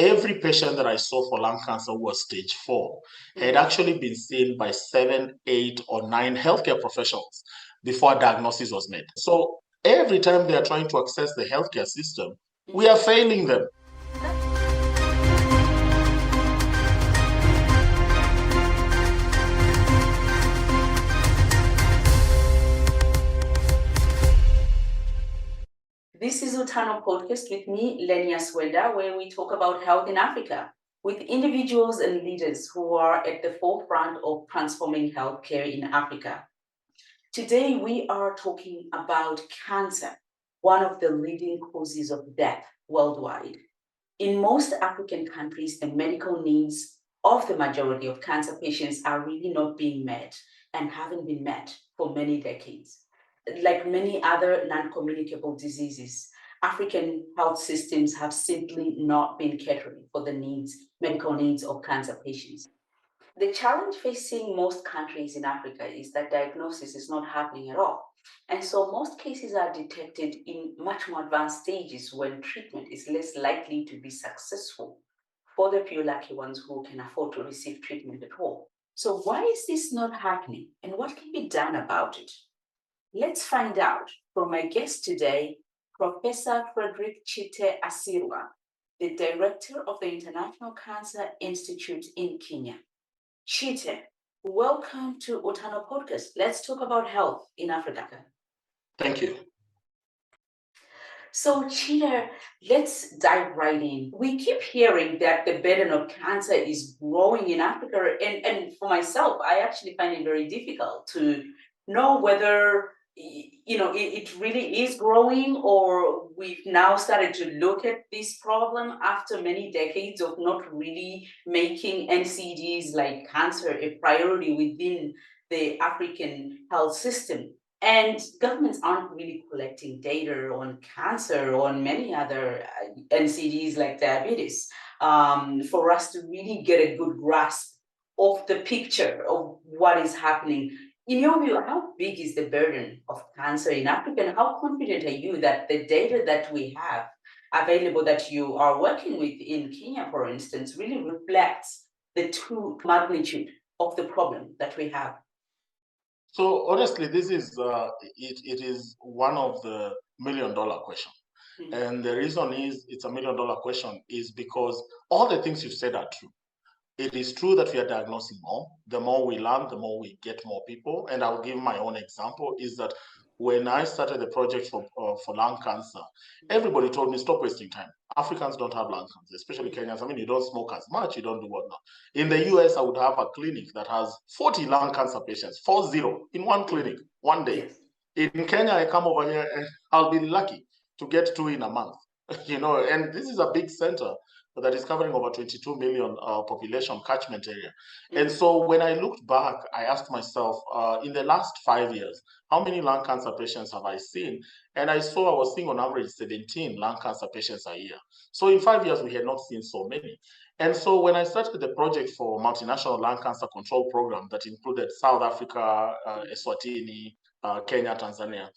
every patient that I saw for lung cancer who was stage 4 had actually been seen by 7, 8, or 9 healthcare professionals before a diagnosis was made. So every time they are trying to access the healthcare system, we are failing them. This is Utano podcast with me, Lenias Hwenda, where we talk about health in Africa with individuals and leaders who are at the forefront of transforming healthcare in Africa. Today, we are talking about cancer, one of the leading causes of death worldwide. In most African countries, the medical needs of the majority of cancer patients are really not being met and haven't been met for many decades. Like many other non-communicable diseases, African health systems have simply not been catering for the medical needs of cancer patients. The challenge facing most countries in Africa is that diagnosis is not happening at all. And so most cases are detected in much more advanced stages when treatment is less likely to be successful for the few lucky ones who can afford to receive treatment at all. So why is this not happening and what can be done about it? Let's find out from my guest today, Professor Fredrick Chite Asirwa, the director of the International Cancer Institute in Kenya. Chite, welcome to Utano podcast. Let's talk about health in Africa. Thank you. So Chite, let's dive right in. We keep hearing that the burden of cancer is growing in Africa. And for myself, I actually find it very difficult to know whether it really is growing, or we've now started to look at this problem after many decades of not really making NCDs like cancer a priority within the African health system. And governments aren't really collecting data on cancer or on many other NCDs like diabetes for us to really get a good grasp of the picture of what is happening. In your view, how big is the burden of cancer in Africa, and how confident are you that the data that we have available that you are working with in Kenya, for instance, really reflects the true magnitude of the problem that we have? So honestly, this is it is one of the million-dollar questions. And the reason is it's a million-dollar question is because all the things you've said are true. It is true that we are diagnosing more. The more we learn, the more we get more people. And I'll give my own example is that when I started the project for lung cancer, everybody told me, stop wasting time. Africans don't have lung cancer, especially Kenyans. I mean, you don't smoke as much, you don't do whatnot. In the US, I would have a clinic that has 40 lung cancer patients, 40, in one clinic, one day. In Kenya, I come over here and I'll be lucky to get 2 in a month. And this is a big center that is covering over 22 million population catchment area. And so when I looked back, I asked myself, in the last 5 years, how many lung cancer patients have I seen? And I saw I was seeing on average 17 lung cancer patients a year. So in 5 years, we had not seen so many. And so when I started the project for multinational lung cancer control program that included South Africa, Eswatini, Kenya, Tanzania,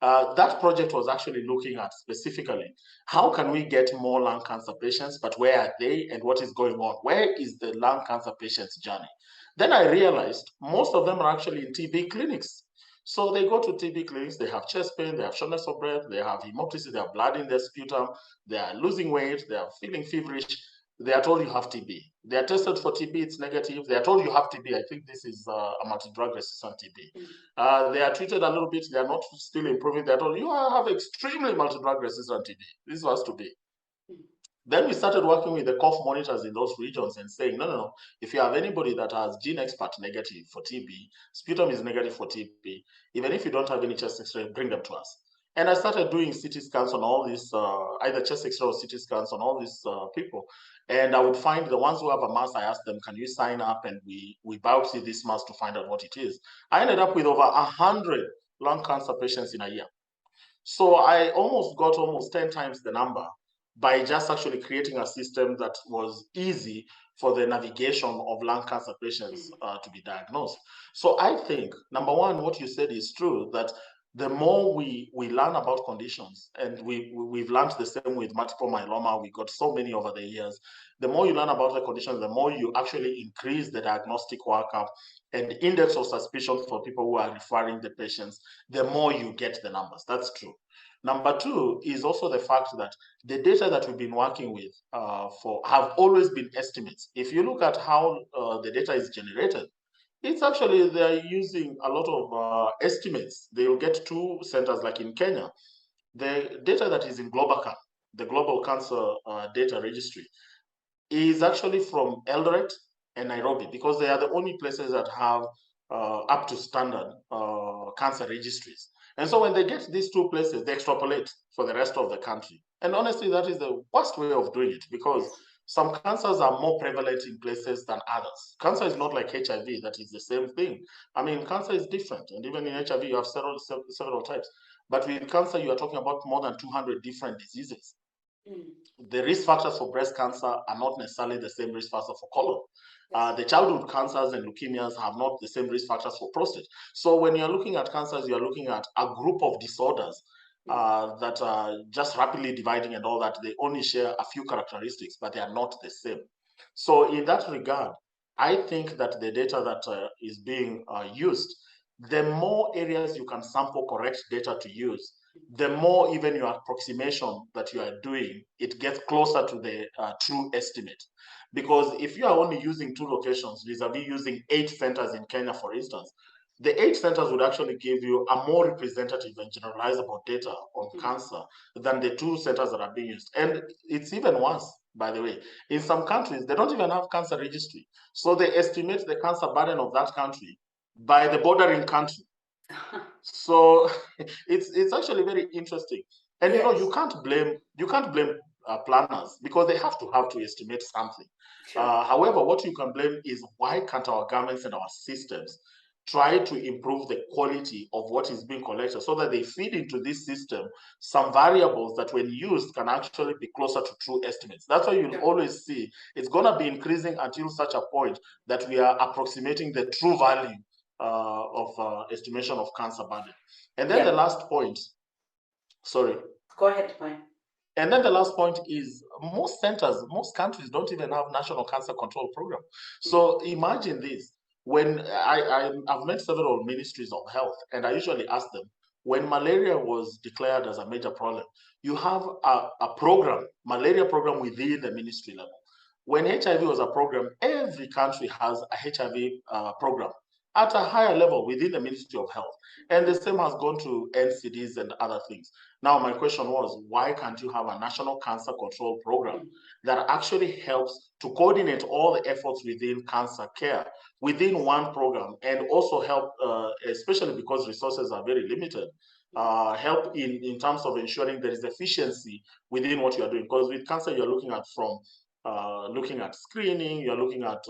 that project was actually looking at specifically how can we get more lung cancer patients, but where are they and what is going on? Where is the lung cancer patient's journey? Then I realized most of them are actually in TB clinics. So they go to TB clinics, they have chest pain, they have shortness of breath, they have hemoptysis, they have blood in their sputum, they are losing weight, they are feeling feverish. They are told you have TB. They are tested for TB, it's negative. They are told you have TB. I think this is a multi-drug resistant TB. They are treated a little bit. They are not still improving. They are told you have extremely multi-drug resistant TB. This has to be. Then we started working with the cough monitors in those regions and saying, no. If you have anybody that has gene expert negative for TB, sputum is negative for TB, even if you don't have any chest X-ray, bring them to us. And I started doing CT scans on all these, either chest X-ray or CT scans on all these people. And I would find the ones who have a mass, I asked them, can you sign up? And we biopsy this mass to find out what it is. I ended up with over 100 lung cancer patients in a year. So I got almost 10 times the number by just actually creating a system that was easy for the navigation of lung cancer patients to be diagnosed. So I think, number one, what you said is true, that the more we learn about conditions, and we've learned the same with multiple myeloma, we got so many over the years, the more you learn about the conditions, the more you actually increase the diagnostic workup and index of suspicion for people who are referring the patients, the more you get the numbers. That's true. Number two is also the fact that the data that we've been working with have always been estimates. If you look at how the data is generated, it's actually, they're using a lot of estimates. They'll get two centers like in Kenya. The data that is in GlobalCan, the Global Cancer Data Registry, is actually from Eldoret and Nairobi, because they are the only places that have up to standard cancer registries. And so when they get these two places, they extrapolate for the rest of the country. And honestly, that is the worst way of doing it, because some cancers are more prevalent in places than others. Cancer is not like HIV, that is the same thing. I mean, cancer is different. And even in HIV, you have several types. But with cancer, you are talking about more than 200 different diseases. The risk factors for breast cancer are not necessarily the same risk factor for colon. The childhood cancers and leukemias have not the same risk factors for prostate. So when you're looking at cancers, you're looking at a group of disorders that are just rapidly dividing and all that. They only share a few characteristics, but they are not the same. So in that regard, I think that the data that is being used, the more areas you can sample correct data to use, the more even your approximation that you are doing, it gets closer to the true estimate. Because if you are only using 2 locations vis-a-vis using 8 centers in Kenya, for instance, the 8 centers would actually give you a more representative and generalizable data on cancer than the 2 centers that are being used. And it's even worse, by the way. In some countries, they don't even have cancer registry. So they estimate the cancer burden of that country by the bordering country. So it's actually very interesting. And you know, you can't blame planners, because they have to estimate something. However, what you can blame is, why can't our governments and our systems try to improve the quality of what is being collected, so that they feed into this system some variables that when used can actually be closer to true estimates. That's why you'll always see it's going to be increasing until such a point that we are approximating the true value of estimation of cancer burden. And then the last point, sorry. Go ahead, Mike. And then the last point is, most centers, most countries don't even have national cancer control program. So imagine this. When I've met several ministries of health, and I usually ask them, when malaria was declared as a major problem, you have a program, malaria program within the ministry level. When HIV was a program, every country has a HIV program at a higher level within the Ministry of Health. And the same has gone to NCDs and other things. Now, my question was, why can't you have a national cancer control program that actually helps to coordinate all the efforts within cancer care within one program, and also help, especially because resources are very limited, help in terms of ensuring there is efficiency within what you are doing? Because with cancer, you're looking at looking at screening, you're looking at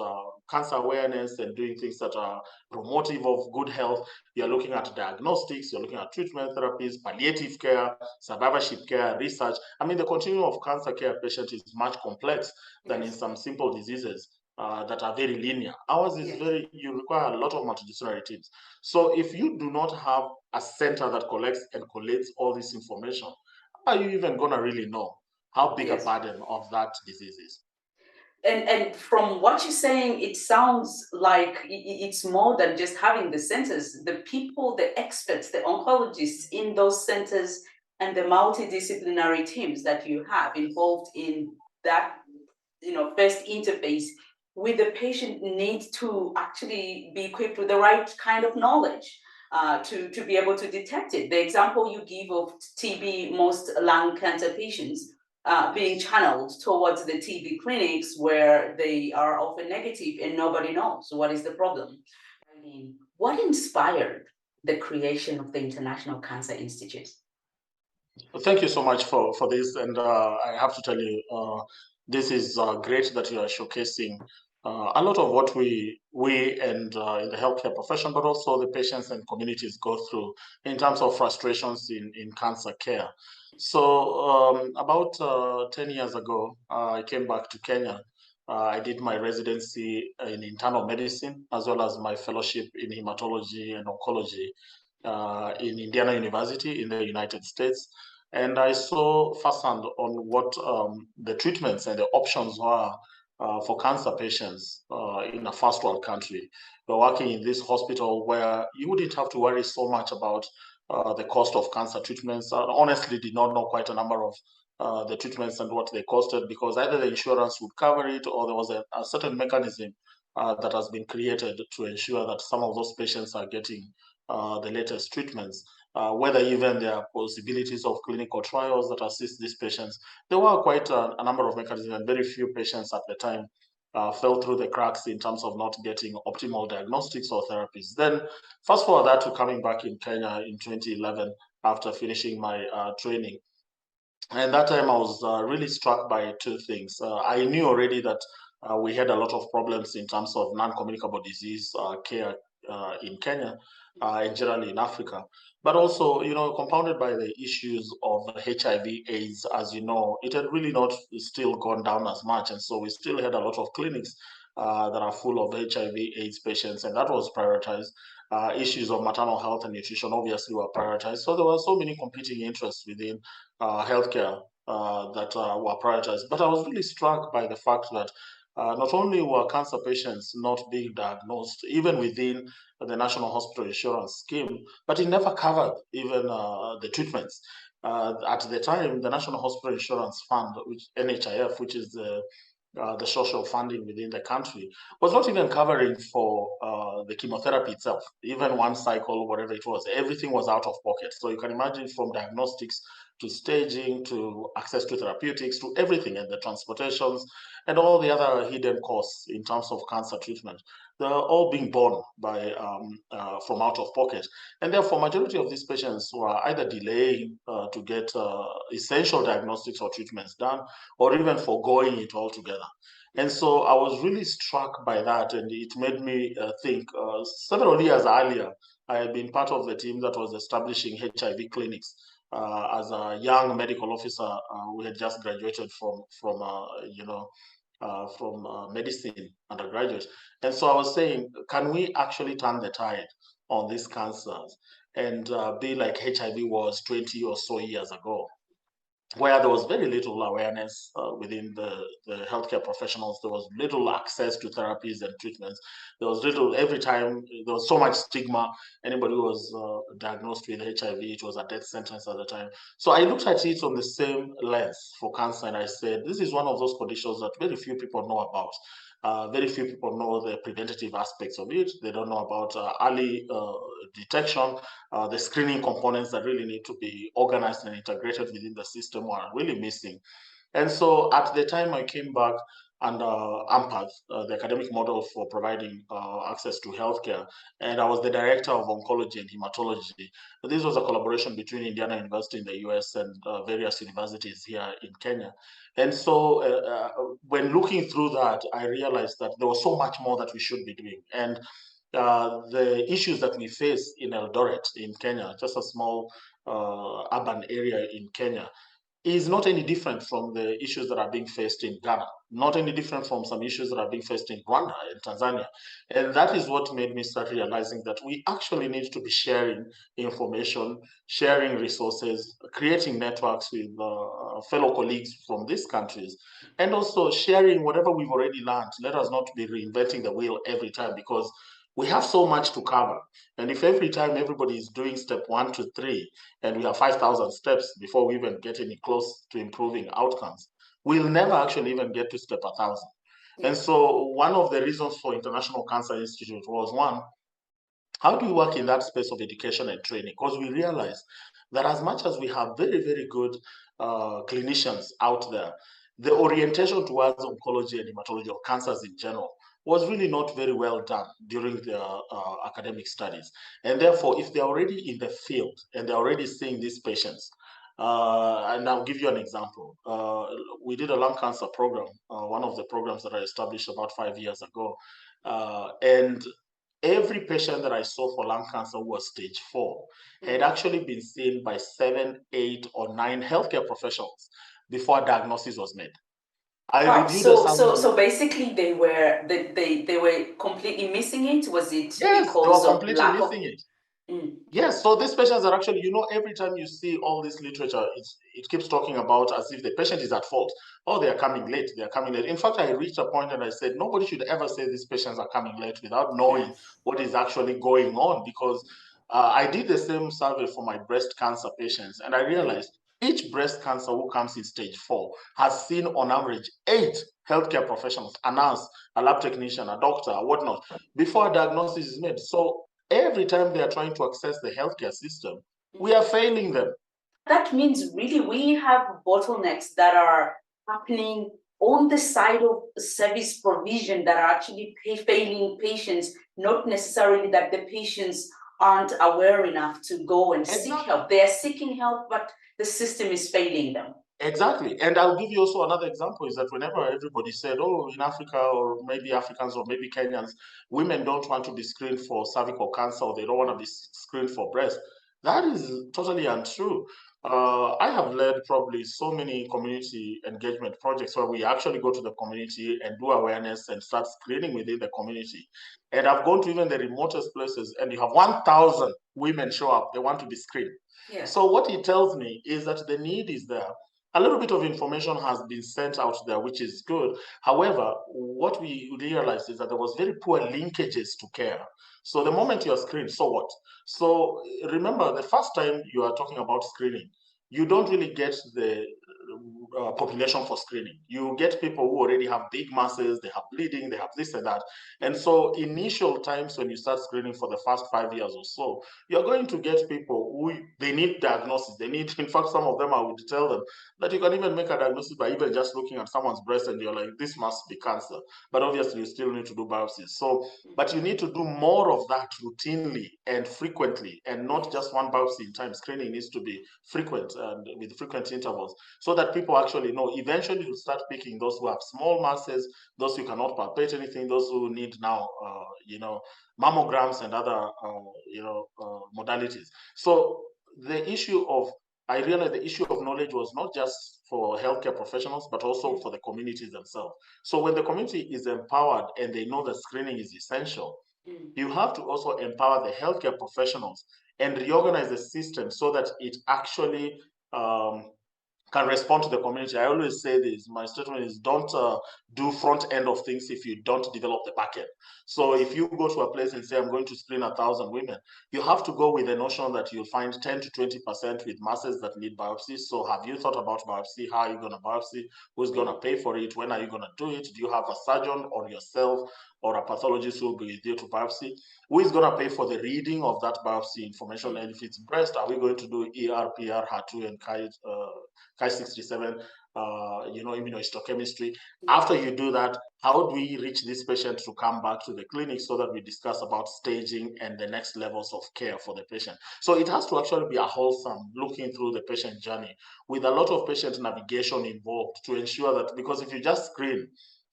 cancer awareness and doing things that are promotive of good health. You're looking at diagnostics, you're looking at treatment therapies, palliative care, survivorship care, research. I mean, the continuum of cancer care patient is much complex than in some simple diseases that are very linear. Ours is you require a lot of multidisciplinary teams. So if you do not have a center that collects and collates all this information, how are you even gonna really know how big a burden of that disease is? And from what you're saying, it sounds like it's more than just having the centers. The people, the experts, the oncologists in those centers, and the multidisciplinary teams that you have involved in that, first interface with the patient, need to actually be equipped with the right kind of knowledge to be able to detect it. The example you give of TB, most lung cancer patients being channeled towards the TB clinics, where they are often negative and nobody knows what is the problem. I mean, what inspired the creation of the International Cancer Institute? Well, thank you so much for this. And I have to tell you, this is great that you are showcasing a lot of what we and in the healthcare profession, but also the patients and communities go through in terms of frustrations in cancer care. So about 10 years ago, I came back to Kenya. I did my residency in internal medicine, as well as my fellowship in hematology and oncology. in Indiana University in the United States. And I saw firsthand on what the treatments and the options were for cancer patients in a first world country. We're working in this hospital where you wouldn't have to worry so much about the cost of cancer treatments. I honestly did not know quite a number of the treatments and what they costed, because either the insurance would cover it or there was a certain mechanism that has been created to ensure that some of those patients are getting the latest treatments, whether even there are possibilities of clinical trials that assist these patients. There were quite a number of mechanisms, and very few patients at the time fell through the cracks in terms of not getting optimal diagnostics or therapies. Then fast forward that to coming back in Kenya in 2011 after finishing my training. And that time I was really struck by two things. I knew already that we had a lot of problems in terms of non-communicable disease care in Kenya and generally in Africa, but also, compounded by the issues of HIV/AIDS. As you know, it had really not still gone down as much, and so we still had a lot of clinics that are full of HIV/AIDS patients, and that was prioritized. Issues of maternal health and nutrition obviously were prioritized. So there were so many competing interests within healthcare that were prioritized. But I was really struck by the fact that not only were cancer patients not being diagnosed, even within the National Hospital Insurance Scheme, but it never covered even the treatments. At the time, the National Hospital Insurance Fund, which NHIF, which is the social funding within the country, was not even covering for the chemotherapy itself, even one cycle, whatever it was. Everything was out of pocket. So you can imagine, from diagnostics to staging to access to therapeutics to everything, and the transportations and all the other hidden costs in terms of cancer treatment, they're all being borne by from out of pocket. And therefore, majority of these patients were either delaying to get essential diagnostics or treatments done, or even foregoing it altogether. And so I was really struck by that, and it made me think. Several years earlier, I had been part of the team that was establishing HIV clinics. As a young medical officer, we had just graduated from medicine undergraduate. And so I was saying, can we actually turn the tide on these cancers and be like HIV was 20 or so years ago, where there was very little awareness within the healthcare professionals. There was little access to therapies and treatments. There was little, every time, there was so much stigma. Anybody who was diagnosed with HIV, it was a death sentence at the time. So I looked at it on the same lens for cancer, and I said, this is one of those conditions that very few people know about. Very few people know the preventative aspects of it. They don't know about early detection, the screening components that really need to be organized and integrated within the system are really missing. And so at the time I came back under AMPATH, the academic model for providing access to healthcare, and I was the director of oncology and hematology. This was a collaboration between Indiana University in the US and various universities here in Kenya. And so when looking through that, I realized that there was so much more that we should be doing. And the issues that we face in Eldoret in Kenya, just a small urban area in Kenya, is not any different from the issues that are being faced in Ghana, not any different from some issues that are being faced in Rwanda and Tanzania. And that is what made me start realizing that we actually need to be sharing information, sharing resources, creating networks with fellow colleagues from these countries, and also sharing whatever we've already learned. Let us not be reinventing the wheel every time, because we have so much to cover. And if every time everybody is doing step 1 to 3, and we have 5,000 steps before we even get any close to improving outcomes, we'll never actually even get to step 1,000. And so one of the reasons for International Cancer Institute was, one, how do you work in that space of education and training? Because we realized that as much as we have very, very good clinicians out there, the orientation towards oncology and hematology, or cancers in general, was really not very well done during their academic studies. And therefore, if they're already in the field and they're already seeing these patients, and I'll give you an example. We did a lung cancer program, one of the programs that I established about 5 years ago. And every patient that I saw for lung cancer who was stage 4 had actually been seen by 7, 8, or 9 healthcare professionals before a diagnosis was made. Wow. So basically they were completely missing it. Was it because of lack of it? Yes, so these patients are actually, every time you see all this literature, it keeps talking about as if the patient is at fault. Oh, they are coming late. They are coming late. In fact, I reached a point and I said, nobody should ever say these patients are coming late without knowing what is actually going on. Because I did the same survey for my breast cancer patients, and I realized each breast cancer who comes in stage 4 has seen on average 8 healthcare professionals, a nurse, a lab technician, a doctor, whatnot, before a diagnosis is made. So every time they are trying to access the healthcare system, we are failing them. That means really we have bottlenecks that are happening on the side of service provision that are actually failing patients, not necessarily that the patients aren't aware enough to go and seek help. They are seeking help, but the system is failing them. Exactly. And I'll give you also another example is that whenever everybody said, oh, in Africa or maybe Africans or maybe Kenyans, women don't want to be screened for cervical cancer or they don't want to be screened for breast. That is totally untrue. I have led probably so many community engagement projects where we actually go to the community and do awareness and start screening within the community. And I've gone to even the remotest places and you have 1,000 women show up, they want to be screened. Yeah. So what it tells me is that the need is there. A little bit of information has been sent out there, which is good. However, what we realized is that there was very poor linkages to care. So the moment you're screened, so what? So remember, the first time you are talking about screening, you don't really get the population for screening. You get people who already have big masses, they have bleeding, they have this and that. And so initial times when you start screening for the first 5 years or so, you're going to get people who, they need diagnosis. They need, in fact, some of them I would tell them that you can even make a diagnosis by even just looking at someone's breast and you're like, this must be cancer. But obviously you still need to do biopsies. So, but you need to do more of that routinely and frequently and not just one biopsy in time. Screening needs to be frequent and with frequent intervals so that people actually know. Eventually you'll start picking those who have small masses, those who cannot palpate anything, those who need now, mammograms and other, modalities. So the issue of, I realized the issue of knowledge was not just for healthcare professionals, but also for the communities themselves. So when the community is empowered and they know that screening is essential, you have to also empower the healthcare professionals and reorganize the system so that it actually can respond to the community. I always say this, my statement is don't do front end of things if you don't develop the back end. So if you go to a place and say, I'm going to screen 1,000 women, you have to go with the notion that you'll find 10 to 20% with masses that need biopsy. So have you thought about biopsy? How are you going to biopsy? Who's going to pay for it? When are you going to do it? Do you have a surgeon or yourself or a pathologist who will be with you to biopsy? Who is going to pay for the reading of that biopsy information? And if it's breast, are we going to do ER, PR, HER2, and Ki-67, immunohistochemistry? After you do that, how do we reach this patient to come back to the clinic so that we discuss about staging and the next levels of care for the patient? So it has to actually be a wholesome looking through the patient journey with a lot of patient navigation involved to ensure that, because if you just screen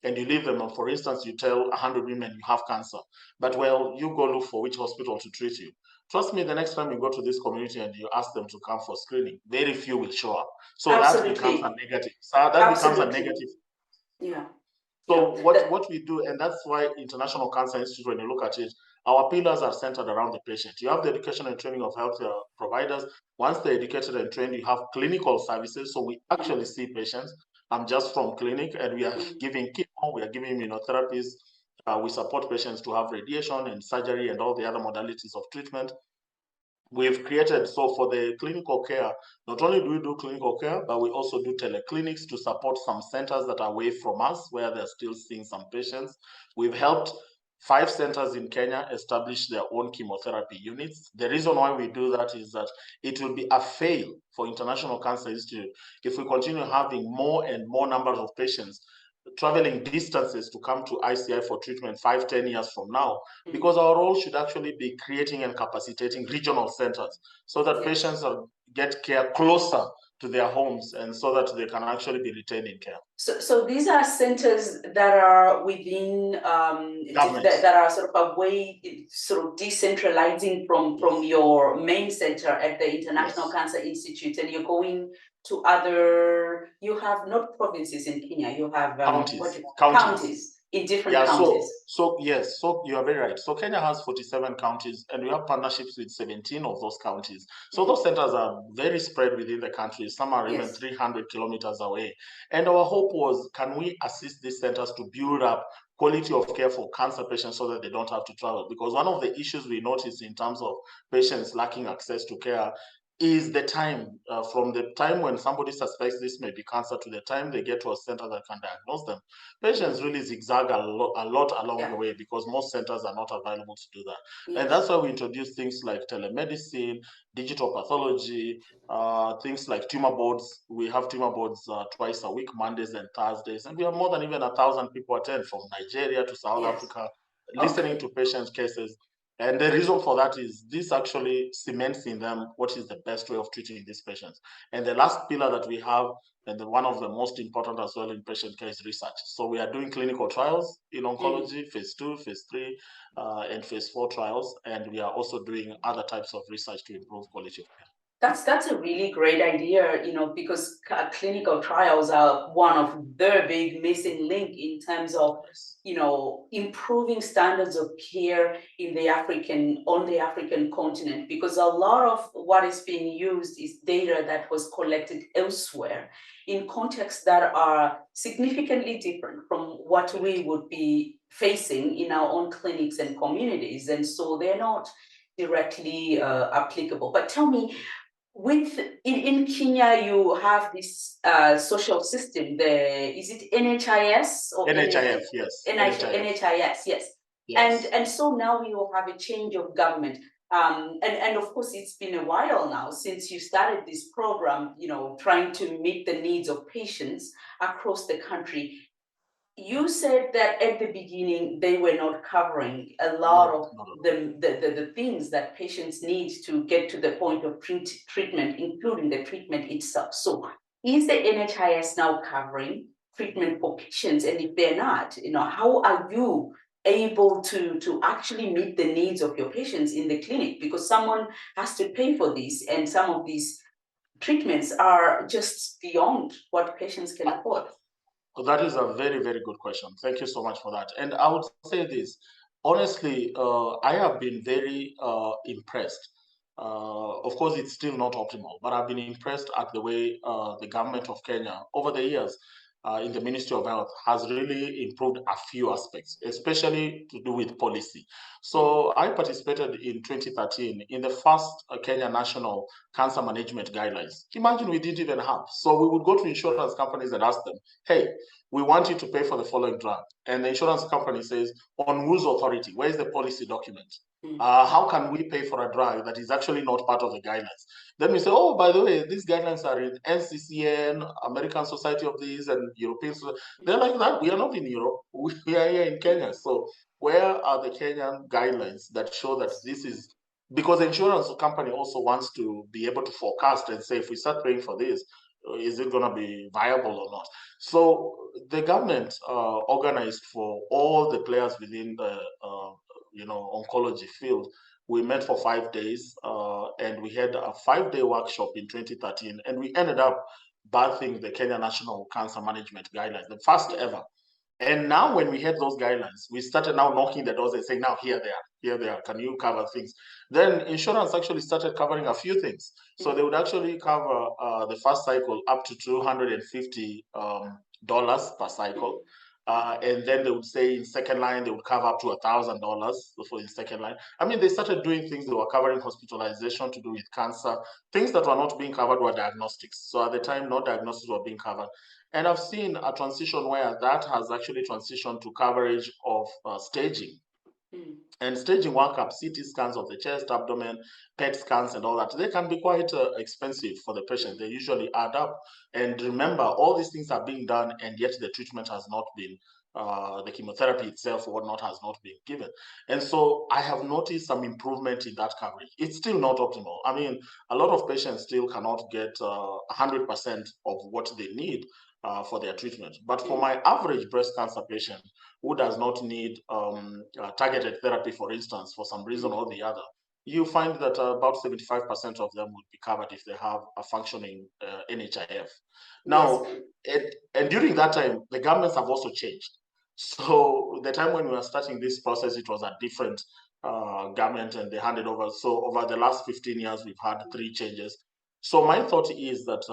and you leave them, and for instance, you tell 100 women you have cancer, but well, you go look for which hospital to treat you. Trust me, the next time you go to this community and you ask them to come for screening, very few will show up. So Absolutely. that becomes a negative. So that becomes a negative. Yeah. So what we do, and that's why International Cancer Institute, when you look at it, our pillars are centered around the patient. You have the education and training of healthcare providers. Once they're educated and trained, you have clinical services. So we actually see patients. I'm just from clinic, and we are giving chemo, we are giving immunotherapies. We support patients to have radiation and surgery and all the other modalities of treatment. We've created, so for the clinical care, not only do we do clinical care, but we also do teleclinics to support some centers that are away from us, where they're still seeing some patients. We've helped 5 centers in Kenya establish their own chemotherapy units. The reason why we do that is that it will be a fail for International Cancer Institute if we continue having more and more numbers of patients traveling distances to come to ICI for treatment 5-10 years from now, because our role should actually be creating and capacitating regional centers so that patients get care closer to their homes and so that they can actually be retained in care. So these are centers that are within that are sort of a way sort of decentralizing from your main center at the International Cancer Institute, and you're going to other. You have not provinces in Kenya. You have counties. in different counties? So yes, so you are very right. So Kenya has 47 counties, and we have partnerships with 17 of those counties. So those centers are very spread within the country. Some are even 300 kilometers away. And our hope was, can we assist these centers to build up quality of care for cancer patients so that they don't have to travel? Because one of the issues we noticed in terms of patients lacking access to care is the time, from the time when somebody suspects this may be cancer to the time they get to a center that can diagnose them. Patients really zigzag a lot along the way, because most centers are not available to do that. And that's why we introduce things like telemedicine, digital pathology, things like tumor boards. We have tumor boards twice a week, Mondays and Thursdays, and we have more than even 1,000 people attend from Nigeria to South Africa, listening to patients' cases. And the reason for that is this actually cements in them what is the best way of treating these patients. And the last pillar that we have, and one of the most important as well in patient care, is research. So we are doing clinical trials in oncology, phase 2, phase 3, and phase 4 trials. And we are also doing other types of research to improve quality of care. That's a really great idea, because clinical trials are one of the big missing link in terms of, improving standards of care on the African continent, because a lot of what is being used is data that was collected elsewhere in contexts that are significantly different from what we would be facing in our own clinics and communities. And so they're not directly applicable. But tell me, in Kenya, you have this social system. Is it NHIS or NHIF? Yes. NHIS, yes. And so now we will have a change of government. And of course, it's been a while now since you started this program, trying to meet the needs of patients across the country. You said that at the beginning they were not covering a lot of the things that patients need to get to the point of treatment, including the treatment itself. So is the NHIS now covering treatment for patients? And if they're not, how are you able to actually meet the needs of your patients in the clinic? Because someone has to pay for this, and some of these treatments are just beyond what patients can afford. That is a very, very good question. Thank you so much for that. And I would say this, honestly, I have been very impressed. Of course, it's still not optimal, but I've been impressed at the way the government of Kenya over the years in the Ministry of Health has really improved a few aspects, especially to do with policy. So I participated in 2013 in the first Kenya National Cancer Management Guidelines. Imagine we didn't even have. So we would go to insurance companies and ask them, hey, we want you to pay for the following drug. And the insurance company says, on whose authority? Where's the policy document? How can we pay for a drug that is actually not part of the guidelines? Then we say, oh, by the way, these guidelines are in NCCN, American Society of These, and European Society. They're like that. We are not in Europe. We are here in Kenya. So where are the Kenyan guidelines that show that this is, because the insurance company also wants to be able to forecast and say, if we start paying for this, is it going to be viable or not? So the government organized for all the players within the oncology field. We met for 5 days, and we had a 5-day workshop in 2013, and we ended up birthing the Kenya National Cancer Management Guidelines, the first ever. And now when we had those guidelines, we started now knocking the doors and saying, now here they are, can you cover things? Then insurance actually started covering a few things. So they would actually cover the first cycle up to $250 per cycle. And then they would say in second line, they would cover up to $1,000 for the second line. I mean, they started doing things. They were covering hospitalization to do with cancer. Things that were not being covered were diagnostics. So at the time, no diagnostics were being covered. And I've seen a transition where that has actually transitioned to coverage of staging. And staging workup, CT scans of the chest, abdomen, PET scans, and all that, they can be quite expensive for the patient. They usually add up. And remember, all these things are being done, and yet the treatment has not been, the chemotherapy itself or whatnot has not been given. And so I have noticed some improvement in that coverage. It's still not optimal. I mean, a lot of patients still cannot get 100% of what they need for their treatment. But for my average breast cancer patient who does not need targeted therapy, for instance, for some reason or the other, you find that about 75% of them would be covered if they have a functioning NHIF. Now, and during that time, the governments have also changed. So the time when we were starting this process, it was a different government and they handed over. So over the last 15 years, we've had 3 changes. So my thought is that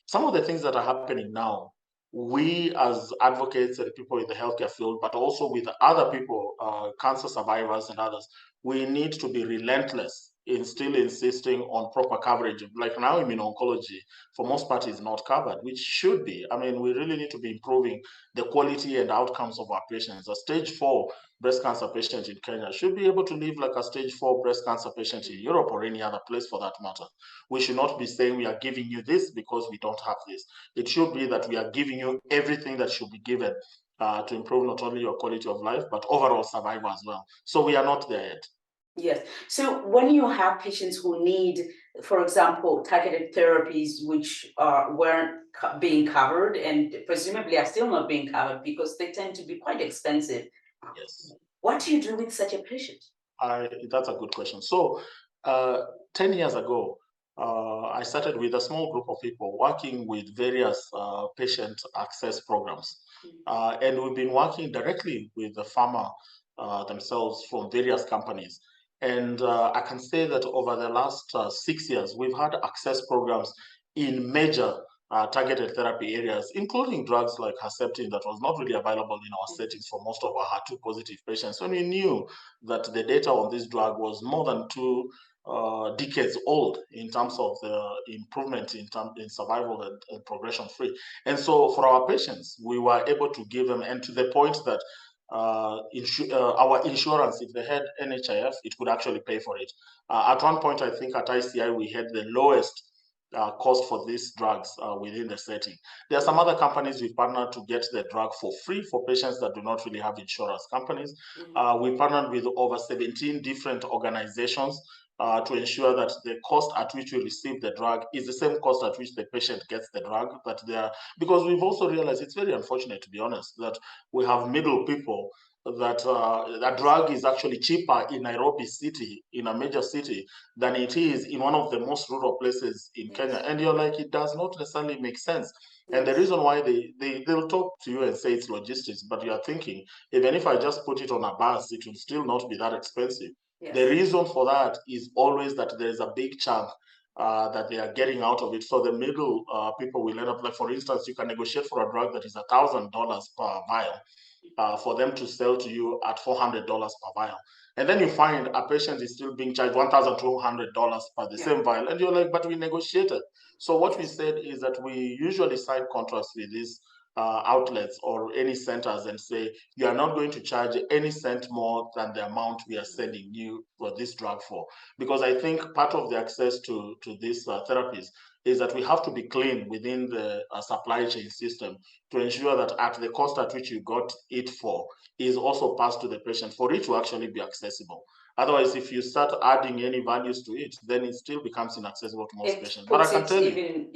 some of the things that are happening now, we as advocates and people in the healthcare field, but also with other people, cancer survivors and others, we need to be relentless in still insisting on proper coverage. Like now, immuno-oncology, for most part, is not covered, which should be. I mean, we really need to be improving the quality and outcomes of our patients. A stage 4 breast cancer patient in Kenya should be able to live like a stage 4 breast cancer patient in Europe or any other place for that matter. We should not be saying we are giving you this because we don't have this. It should be that we are giving you everything that should be given to improve not only your quality of life, but overall survival as well. So we are not there yet. Yes. So when you have patients who need, for example, targeted therapies which weren't being covered and presumably are still not being covered because they tend to be quite expensive. Yes. What do you do with such a patient? That's a good question. So 10 years ago, I started with a small group of people working with various patient access programs. And we've been working directly with the pharma themselves from various companies. And I can say that over the last 6 years, we've had access programs in major targeted therapy areas, including drugs like Herceptin that was not really available in our settings for most of our HER2 positive patients. When we knew that the data on this drug was more than 2 decades old in terms of the improvement in survival and progression free. And so for our patients, we were able to give them, and to the point that our insurance, if they had NHIF, it could actually pay for it. At one point, I think at ICI, we had the lowest cost for these drugs within the setting. There are some other companies we've partnered to get the drug for free for patients that do not really have insurance companies. We partnered with over 17 different organizations to ensure that the cost at which we receive the drug is the same cost at which the patient gets the drug. That they are, because we've also realized it's very unfortunate, to be honest, that we have middle people that a drug is actually cheaper in Nairobi city, in a major city, than it is in one of the most rural places in Kenya. And you're like, it does not necessarily make sense. And the reason why they'll talk to you and say it's logistics, but you're thinking, even if I just put it on a bus, it will still not be that expensive. The reason for that is always that there's a big chunk that they are getting out of it. So the middle people will end up, like, for instance, you can negotiate for a drug that is $1,000 per vial for them to sell to you at $400 per vial. And then you find a patient is still being charged $1,200 per the same vial. And you're like, but we negotiated. So what we said is that we usually sign contracts with these outlets or any centers and say, you are not going to charge any cent more than the amount we are sending you for this drug for. Because I think part of the access to these therapies is that we have to be clean within the supply chain system to ensure that at the cost at which you got it for is also passed to the patient for it to actually be accessible. Otherwise, if you start adding any values to it, then it still becomes inaccessible to most patients. But I can tell you,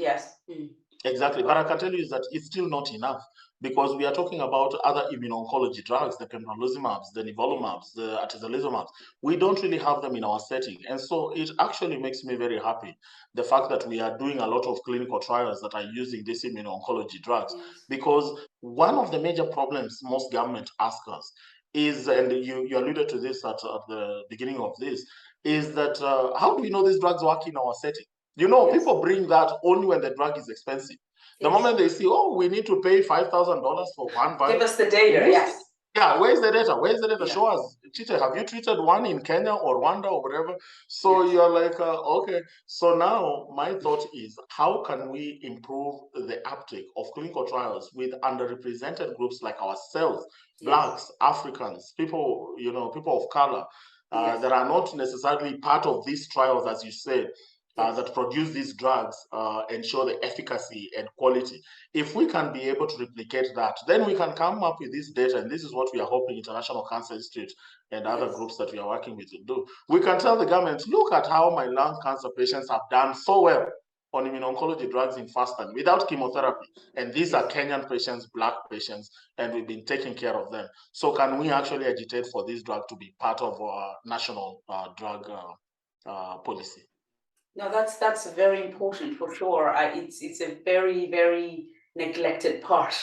exactly. But I can tell you is that it's still not enough, because we are talking about other immuno-oncology drugs, the pembrolizumabs, the nivolumabs, the atezolizumabs. We don't really have them in our setting. And so it actually makes me very happy, the fact that we are doing a lot of clinical trials that are using these immuno-oncology drugs, because one of the major problems most government ask us is, and you alluded to this at the beginning of this, is that how do we know these drugs work in our setting? You know, people bring that only when the drug is expensive. The moment they see, oh, we need to pay $5,000 for one vial. Give us the data, Yeah, where's the data? Where's the data? Show us. Chite, have you treated one in Kenya or Rwanda or whatever? So you're like, okay. So now my thought is, how can we improve the uptake of clinical trials with underrepresented groups like ourselves, Blacks, Africans, people, people of color, that are not necessarily part of these trials, as you said, that produce these drugs, ensure the efficacy and quality. If we can be able to replicate that, then we can come up with this data, and this is what we are hoping International Cancer Institute and other groups that we are working with will do. We can tell the government, look at how my lung cancer patients have done so well on immuno-oncology drugs in first line without chemotherapy. And these are Kenyan patients, Black patients, and we've been taking care of them. So can we actually agitate for this drug to be part of our national drug policy? No, that's very important for sure. It's a very, very neglected part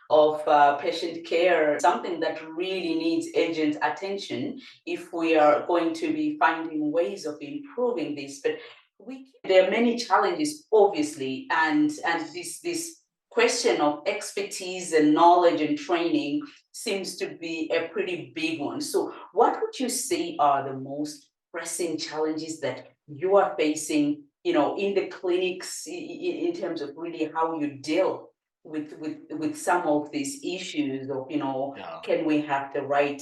of patient care, something that really needs urgent attention if we are going to be finding ways of improving this. But there are many challenges, obviously, and this question of expertise and knowledge and training seems to be a pretty big one. So what would you say are the most pressing challenges that you are facing, in the clinics, in terms of really how you deal with some of these issues of, can we have the right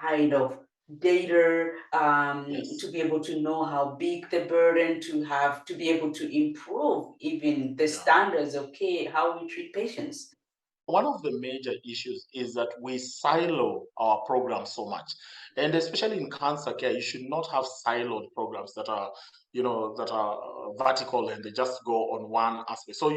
kind of data to be able to know how big the burden to be able to improve even the standards of care, how we treat patients? One of the major issues is that we silo our programs so much. And especially in cancer care, you should not have siloed programs that are, vertical and they just go on one aspect. So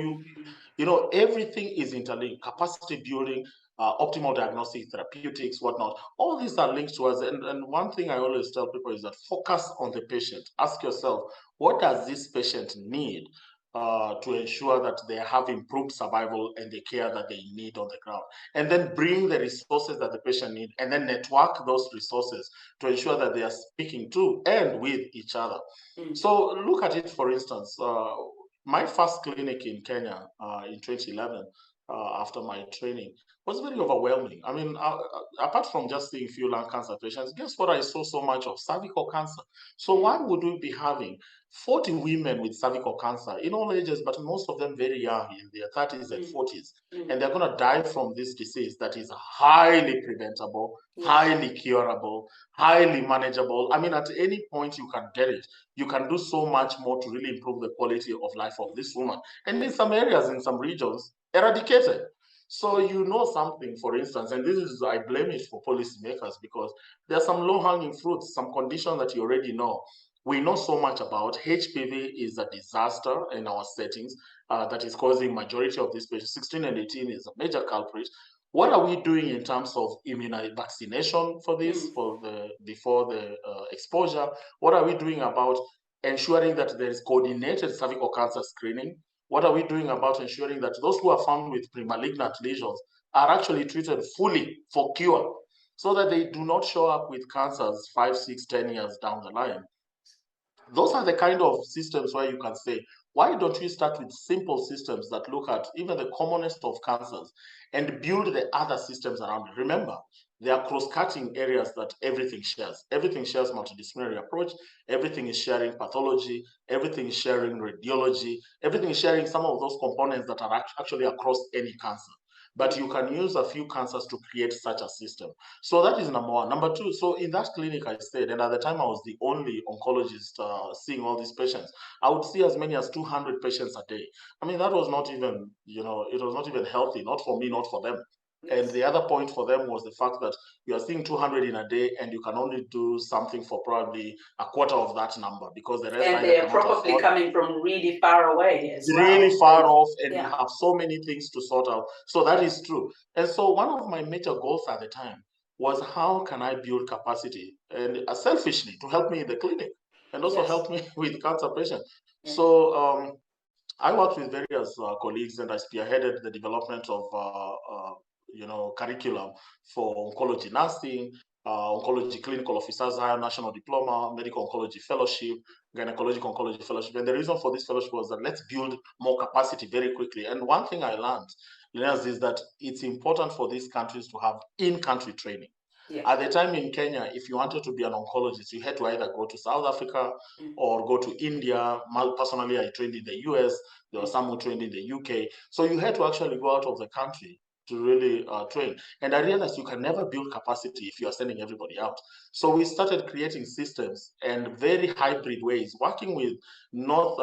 everything is interlinked. Capacity building, optimal diagnostic, therapeutics, whatnot. All these are linked to us. And one thing I always tell people is that focus on the patient. Ask yourself, what does this patient need to ensure that they have improved survival and the care that they need on the ground? And then bring the resources that the patient needs and then network those resources to ensure that they are speaking to and with each other. So look at it, for instance, my first clinic in Kenya in 2011, after my training, was very overwhelming. I mean, apart from just seeing few lung cancer patients, guess what? I saw so much of cervical cancer. So why would we be having 40 women with cervical cancer in all ages, but most of them very young, in their 30s and 40s, and they're going to die from this disease that is highly preventable, highly curable, highly manageable. I mean, at any point you can get it. You can do so much more to really improve the quality of life of this woman. And in some areas, in some regions, eradicated. So something, for instance, and this is, I blame it for policymakers, because there are some low-hanging fruits, some conditions that you already know. We know so much about. HPV is a disaster in our settings that is causing majority of these patients. 16 and 18 is a major culprit. What are we doing in terms of vaccination for this, before the exposure? What are we doing about ensuring that there is coordinated cervical cancer screening? What are we doing about ensuring that those who are found with premalignant lesions are actually treated fully for cure, so that they do not show up with cancers 5, 6, 10 years down the line? Those are the kind of systems where you can say, why don't we start with simple systems that look at even the commonest of cancers and build the other systems around it? Remember, there are cross-cutting areas that everything shares. Everything shares multidisciplinary approach. Everything is sharing pathology. Everything is sharing radiology. Everything is sharing some of those components that are actually across any cancer. But you can use a few cancers to create such a system. So that is number one. Number two, so in that clinic I stayed, and at the time I was the only oncologist seeing all these patients, I would see as many as 200 patients a day. I mean, that was not even, it was not even healthy, not for me, not for them. And the other point for them was the fact that you are seeing 200 in a day and you can only do something for probably a quarter of that number, because the rest and they're probably coming from really far away as well. Really far off, and you have so many things to sort out. So that is true. And so one of my major goals at the time was, how can I build capacity, and selfishly, to help me in the clinic and also help me with cancer patients. So I worked with various colleagues, and I spearheaded the development of curriculum for oncology nursing, oncology clinical officers, higher national diploma, medical oncology fellowship, gynecological oncology fellowship. And the reason for this fellowship was that let's build more capacity very quickly. And one thing I learned, Lenias, is that it's important for these countries to have in-country training. At the time in Kenya, if you wanted to be an oncologist, you had to either go to South Africa or go to India. Personally, I trained in the US. There were some who trained in the UK. So you had to actually go out of the country to really train. And I realized you can never build capacity if you are sending everybody out. So we started creating systems and very hybrid ways, working with North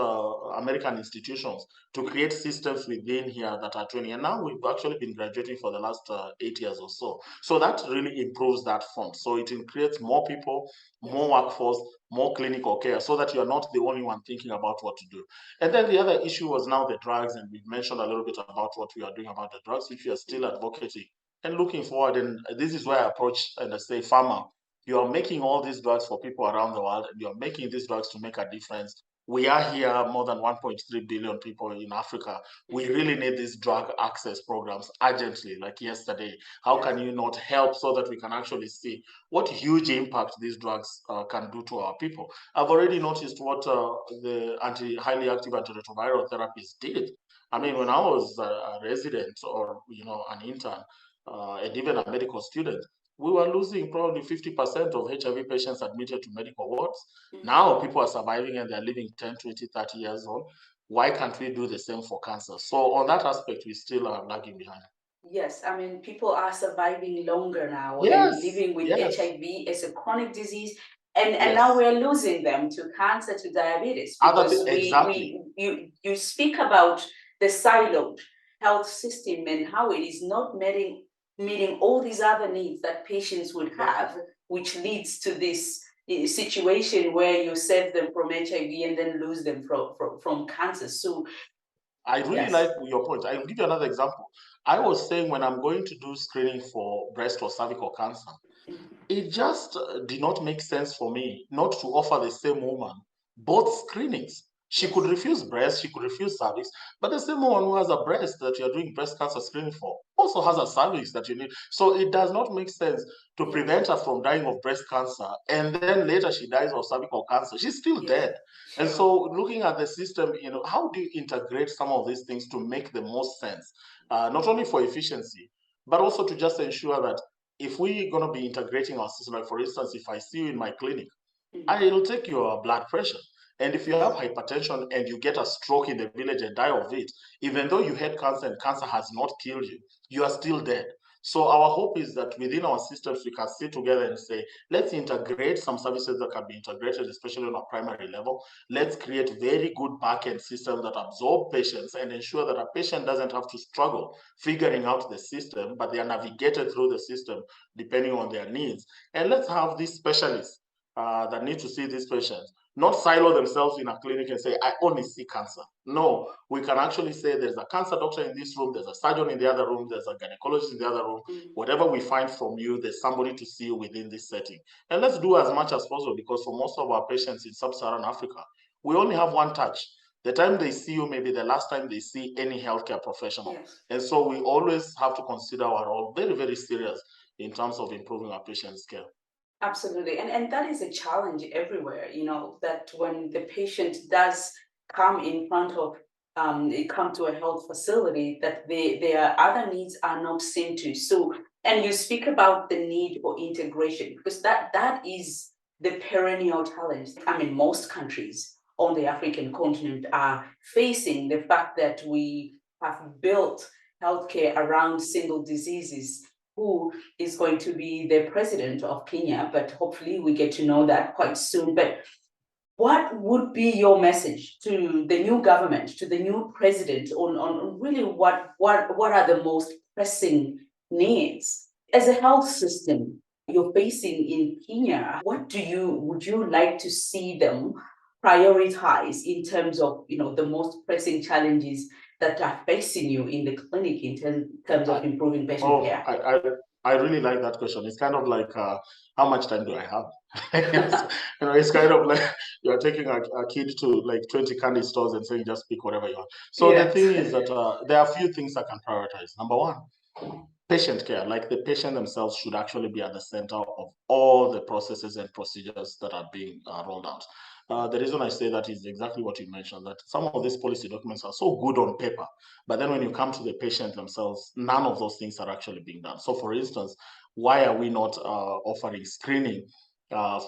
American institutions to create systems within here that are training. And now we've actually been graduating for the last 8 years or so. So that really improves that front. So it creates more people, more workforce, more clinical care, so that you're not the only one thinking about what to do. And then the other issue was now the drugs, and we've mentioned a little bit about what we are doing about the drugs, which we are still advocating and looking forward. And this is where I approach and I say, farmer, you are making all these drugs for people around the world, and you are making these drugs to make a difference. we are here more than 1.3 billion people in Africa. We really need these drug access programs urgently, like yesterday. How can you not help so that we can actually see what huge impact these drugs can do to our people? I've already noticed what the highly active antiretroviral therapies did. I mean, when I was a resident or an intern and even a medical student, we were losing probably 50% of HIV patients admitted to medical wards. Now people are surviving and they're living 10, 20, 30 years old. Why can't we do the same for cancer? So on that aspect, we still are lagging behind. Yes, I mean, people are surviving longer now Yes, and living with yes. HIV as a chronic disease. And Yes. now we're losing them to cancer, to diabetes, because exactly. you speak about the siloed health system and how it is not meeting all these other needs that patients would have, which leads to this situation where you save them from HIV and then lose them from cancer. So I really like your point. I'll give you another example. I was saying when I'm going to do screening for breast or cervical cancer, it just did not make sense for me not to offer the same woman both screenings. She could refuse breast, she could refuse cervix, but the same woman who has a breast that you're doing breast cancer screening for also has a cervix that you need. So it does not make sense to prevent her from dying of breast cancer and then later she dies of cervical cancer. She's still dead. And so looking at the system, how do you integrate some of these things to make the most sense? Not only for efficiency, but also to just ensure that if we're going to be integrating our system, like for instance, if I see you in my clinic, I will take your blood pressure. And if you have hypertension and you get a stroke in the village and die of it, even though you had cancer and cancer has not killed you, you are still dead. So our hope is that within our systems, we can sit together and say, let's integrate some services that can be integrated, especially on a primary level. Let's create very good back-end systems that absorb patients and ensure that a patient doesn't have to struggle figuring out the system, but they are navigated through the system depending on their needs. And let's have these specialists that need to see these patients not silo themselves in a clinic and say, I only see cancer. No, we can actually say there's a cancer doctor in this room, there's a surgeon in the other room, there's a gynecologist in the other room. Whatever we find from you, there's somebody to see you within this setting. And let's do as much as possible, because for most of our patients in sub-Saharan Africa, we only have one touch. The time they see you may be the last time they see any healthcare professional. And so we always have to consider our role very, very serious in terms of improving our patients' care. Absolutely. And that is a challenge everywhere, that when the patient does come in front of, come to a health facility, that their other needs are not seen to. So, and you speak about the need for integration, because that is the perennial challenge. I mean, most countries on the African continent are facing the fact that we have built healthcare around single diseases. Who is going to be the president of Kenya, but hopefully we get to know that quite soon. But what would be your message to the new government, to the new president on really what are the most pressing needs as a health system you're facing in Kenya? What would you like to see them prioritize in terms of the most pressing challenges that are facing you in the clinic in terms of improving patient care? I really like that question. It's kind of like, how much time do I have? It's kind of like you're taking a kid to like 20 candy stores and saying, just pick whatever you want. So the thing is that there are a few things I can prioritize. Number one, patient care, like the patient themselves should actually be at the center of all the processes and procedures that are being rolled out. The reason I say that is exactly what you mentioned, that some of these policy documents are so good on paper, but then when you come to the patient themselves, none of those things are actually being done. So for instance, why are we not offering screening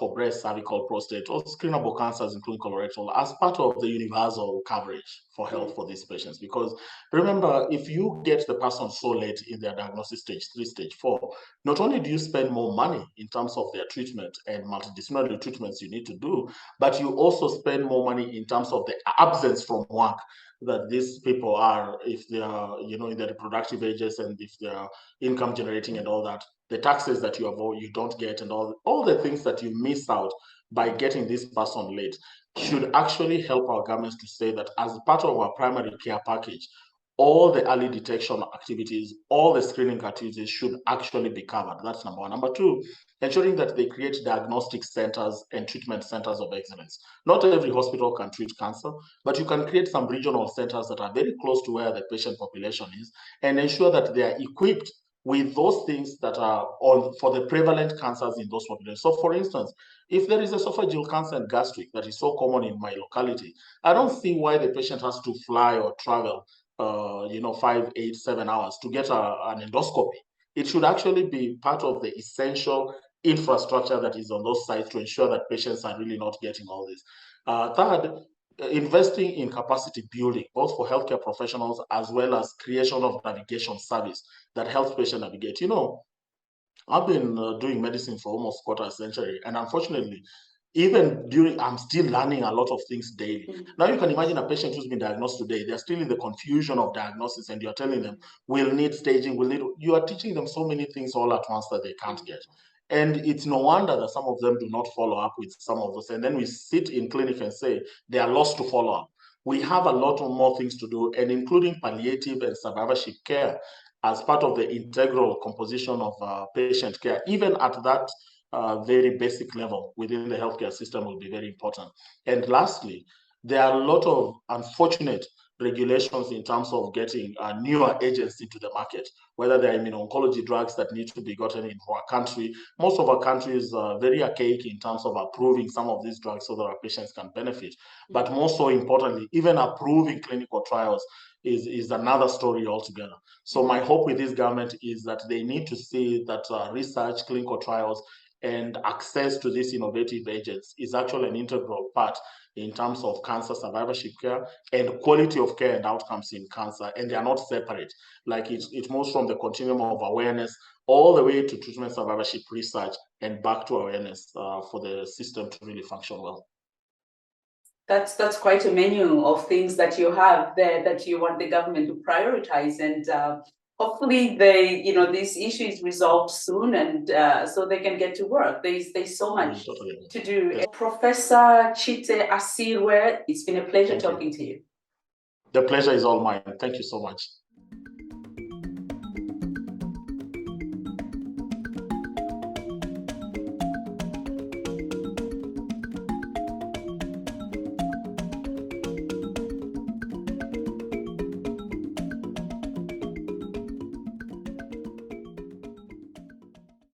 for breast, cervical, prostate, or screenable cancers, including colorectal, as part of the universal coverage for health for these patients? Because remember, if you get the person so late in their diagnosis stage 3, stage 4, not only do you spend more money in terms of their treatment and multidisciplinary treatments you need to do, but you also spend more money in terms of the absence from work that these people are, if they are, in their reproductive ages, and if they are income generating and all that, the taxes that you don't get, and all the things that you miss out by getting this person late should actually help our governments to say that as part of our primary care package, all the early detection activities, all the screening activities should actually be covered. That's number one. Number two, ensuring that they create diagnostic centers and treatment centers of excellence. Not every hospital can treat cancer, but you can create some regional centers that are very close to where the patient population is and ensure that they are equipped with those things that are on for the prevalent cancers in those populations. So for instance, if there is esophageal cancer and gastric that is so common in my locality, I don't see why the patient has to fly or travel 5, 8, 7 hours to get an endoscopy. It should actually be part of the essential infrastructure that is on those sites to ensure that patients are really not getting all this. Third, investing in capacity building, both for healthcare professionals as well as creation of navigation service that helps patients navigate. I've been doing medicine for almost a quarter century, and unfortunately, even during, I'm still learning a lot of things daily. Now you can imagine a patient who's been diagnosed today, they're still in the confusion of diagnosis, and you're telling them, we'll need staging, you are teaching them so many things all at once that they can't get. And it's no wonder that some of them do not follow up with some of those. And then we sit in clinic and say, they are lost to follow up. We have a lot more things to do, and including palliative and survivorship care as part of the integral composition of patient care, even at that very basic level within the healthcare system will be very important. And lastly, there are a lot of unfortunate regulations in terms of getting newer agents into the market, whether they're immuno-oncology drugs that need to be gotten into our country. Most of our countries are very archaic in terms of approving some of these drugs so that our patients can benefit. But more so importantly, even approving clinical trials is another story altogether. So my hope with this government is that they need to see that research, clinical trials, and access to these innovative agents is actually an integral part in terms of cancer survivorship care and quality of care and outcomes in cancer, and they are not separate. Like it moves from the continuum of awareness all the way to treatment survivorship research and back to awareness for the system to really function well. That's quite a menu of things that you have there that you want the government to prioritize, and hopefully this issue is resolved soon, and so they can get to work. There's so much to do. Yes. Professor Chite Asirwa, it's been a pleasure talking to you. The pleasure is all mine. Thank you so much.